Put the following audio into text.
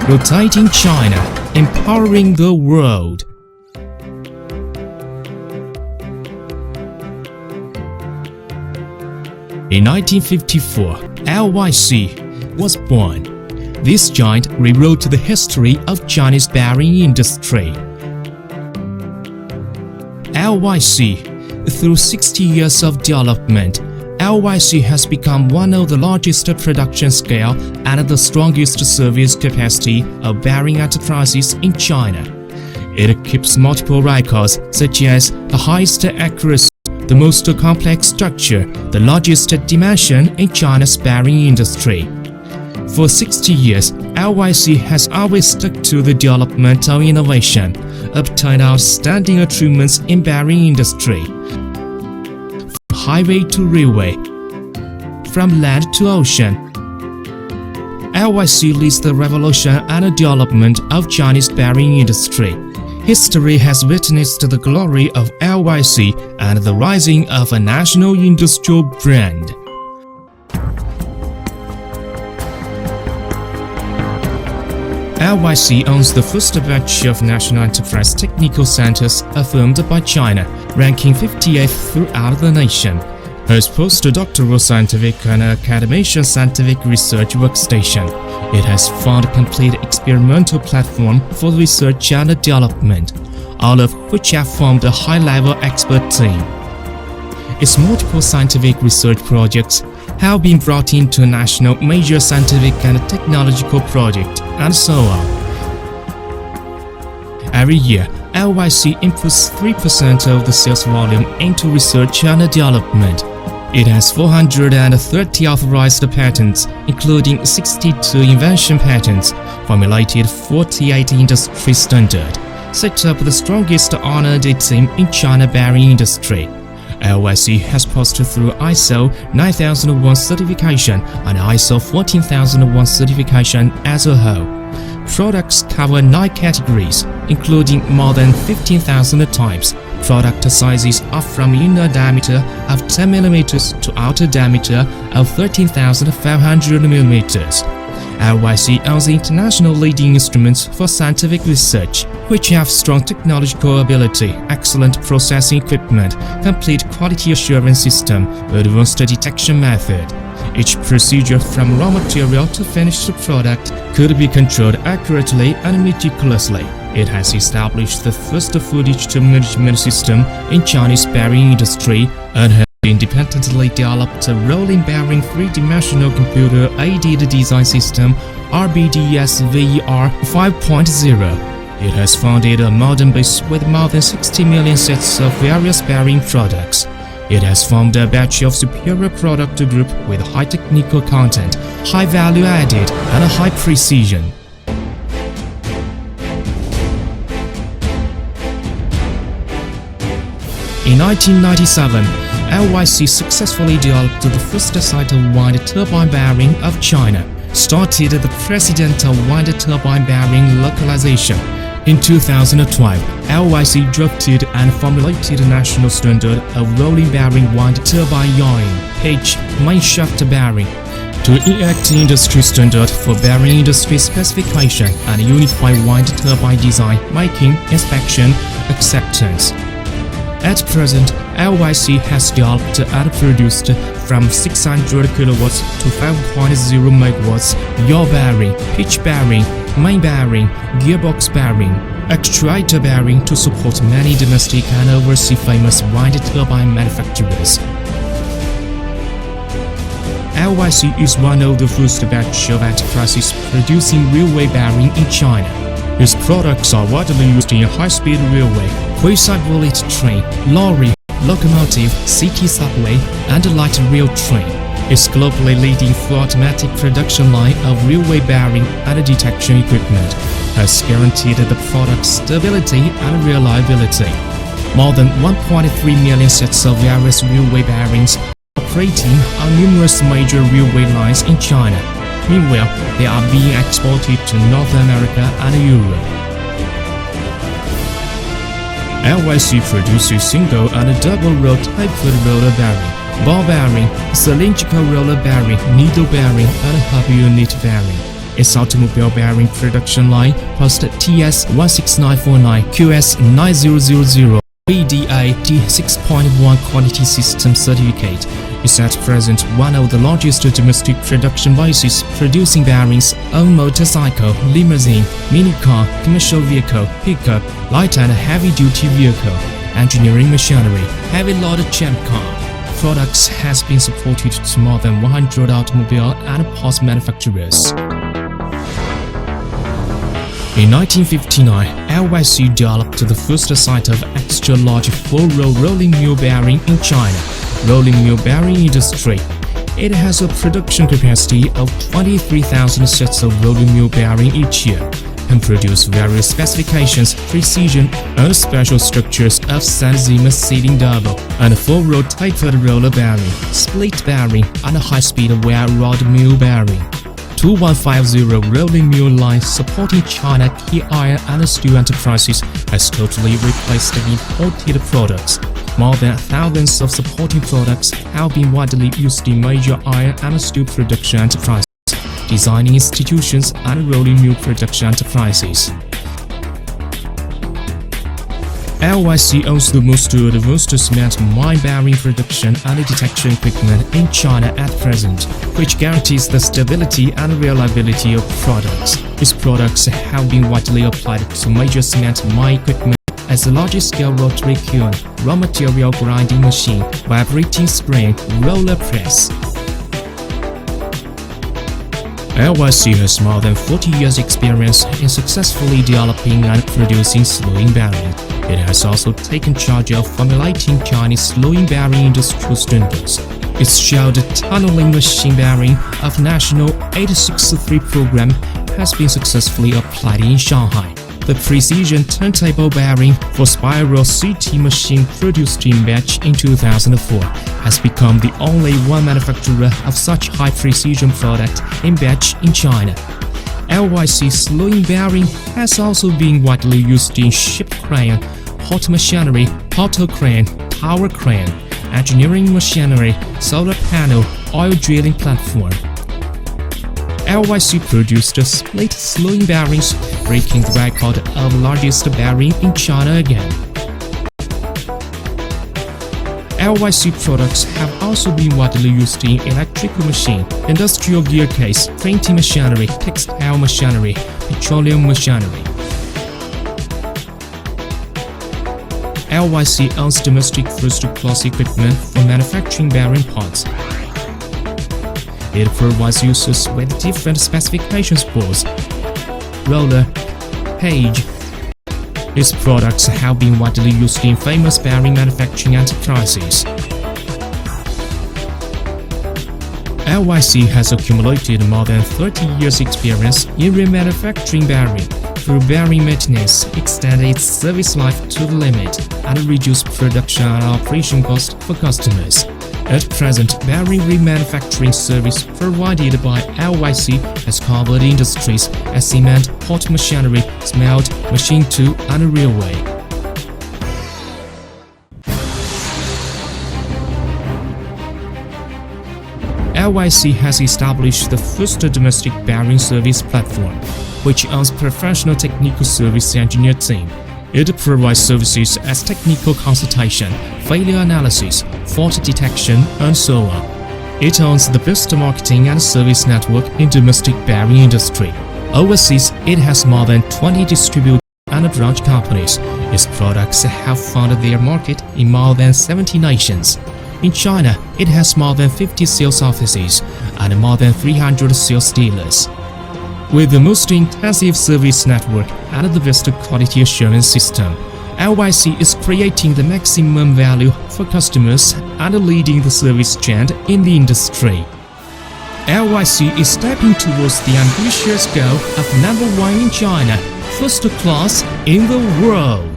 rotating China, empowering the world. In 1954, Lyc was born. This giant rewrote the history of Chinese bearing industry. Lyc, through 60 years of development, Lyc has become one of the largest production scale and the strongest service capacity of bearing enterprises in China. It keeps multiple records such as the highest accuracy, the most complex structure, the largest dimension in China's bearing industry. For 60 years, Lyc has always stuck to the development of innovation, obtained outstanding achievements in bearing industry. From highway to railway, from land to ocean, Lyc leads the revolution and development of Chinese bearing industry. History has witnessed the glory of Lyc and the rising of a national industrial brand. Lyc owns the first batch of national enterprise technical centers affirmed by China, ranking 58th throughout the nation. Has postdoctoral scientific and academic scientific research workstation. It has found a complete experimental platform for research and development, all of which have formed a high-level expert team. Its multiple scientific research projects have been brought into national major scientific and technological projects, and so on. Every year, Lyc inputs 3% of the sales volume into research and development. It has 430 authorized patents, including 62 invention patents, formulated 48 industry standards, set up the strongest R&D team in China bearing industry. Lyc has passed through ISO 9001 certification and ISO 14001 certification as a whole. Products cover 9 categories, including more than 15,000 types. Product sizes are from inner diameter of 10 mm to outer diameter of 13,500 mm. Lyc owns international leading instruments for scientific research, which have strong technological ability, excellent processing equipment, complete quality assurance system, advanced detection method. Each procedure from raw material to finished product could be controlled accurately and meticulously. It has established the first footage management system in Chinese bearing industry and has independently developed a rolling bearing three-dimensional computer-aided design system RBDS-VER 5.0. It has founded a modern base with more than 60 million sets of various bearing products. It has formed a batch of superior product group with high technical content, high value added, and high precision. In 1997, Lyc successfully developed the first site of wind turbine bearing of China, started the precedent of wind turbine bearing localization. In 2012, Lyc drafted and formulated a national standard of rolling bearing wind turbine yawing pitch main shaft bearing to enact industry standard for bearing industry specification and unify wind turbine design, making, inspection, acceptance. At present, Lyc has developed and produced from 600 kilowatts to 5.0 megawatts yaw bearing, pitch bearing, main bearing, gearbox bearing, actuator bearing to support many domestic and overseas famous wind turbine manufacturers. Lyc is one of the first batch of enterprises producing railway bearing in China. Its products are widely used in high-speed railway, quayside bullet train, lorry, locomotive, city subway, and light rail train. Its globally leading full automatic production line of railway bearing and detection equipment has guaranteed the product's stability and reliability. More than 1.3 million sets of various railway bearings are operating on numerous major railway lines in China. Meanwhile, they are being exported to North America and Europe. Lyc produces single and double roll tapered roller bearing, ball bearing, cylindrical roller bearing, needle bearing, and hub unit bearing. its automobile bearing production line post TS16949 QS9000 VDA D6.1 quality system certificate is at present one of the largest domestic production bases producing bearings on motorcycle, limousine, minicar, commercial vehicle, pickup, light and heavy-duty vehicle, engineering machinery, heavy load jump car. Products has been supported to more than 100 automobile and parts manufacturers. In 1959, Lyc developed the first set of extra-large 4-row rolling mill bearing in China, rolling mill bearing industry. It has a production capacity of 23,000 sets of rolling mill bearing each year, and produce various specifications, precision, and special structures of Sanzima seating double and 4-row tapered roller bearing, split bearing, and high-speed wear rod mill bearing. 2150 rolling mill line supporting China key iron and steel enterprises has totally replaced the imported products. More than thousands of supporting products have been widely used in major iron and steel production enterprises, designing institutions, and rolling mill production enterprises. Lyc owns the most advanced cement mine bearing production and detection equipment in China at present, which guarantees the stability and reliability of products. Its products have been widely applied to major cement mine equipment as the large-scale rotary kiln, raw material grinding machine, vibrating spring, roller press. Lyc has more than 40 years' experience in successfully developing and producing slowing bearing. It has also taken charge of formulating Chinese slowing bearing industrial standards. Its shelled tunneling machine bearing of National 863 program has been successfully applied in Shanghai. The precision turntable bearing for spiral CT machine produced in batch in 2004 has become the only one manufacturer of such high-precision product in batch in China. Lyc slowing bearing has also been widely used in ship crane, port machinery, auto crane, tower crane, engineering machinery, solar panel, oil drilling platform. Lyc produced split slowing bearings, breaking the record of largest bearing in China again. Lyc products have also been widely used in electrical machine, industrial gear case, printing machinery, textile machinery, petroleum machinery. Lyc owns domestic first-class equipment for manufacturing bearing parts. It provides users with different specifications boards, roller, page. Its products have been widely used in famous bearing manufacturing enterprises. Lyc has accumulated more than 30 years' experience in remanufacturing bearing through bearing maintenance, extend its service life to the limit, and reduce production and operation costs for customers. At present, bearing remanufacturing service provided by Lyc has covered industries as cement, port machinery, smelt, machine tool, and railway. Lyc has established the first domestic bearing service platform, which owns professional technical service engineer team. It provides services as technical consultation, failure analysis, fault detection, and so on. It owns the best marketing and service network in domestic bearing industry. Overseas, it has more than 20 distributors and branch companies. Its products have found their market in more than 70 nations. In China, it has more than 50 sales offices and more than 300 sales dealers. With the most intensive service network and the best quality assurance system, Lyc is creating the maximum value for customers and leading the service trend in the industry. Lyc is stepping towards the ambitious goal of #1 in China, first class in the world.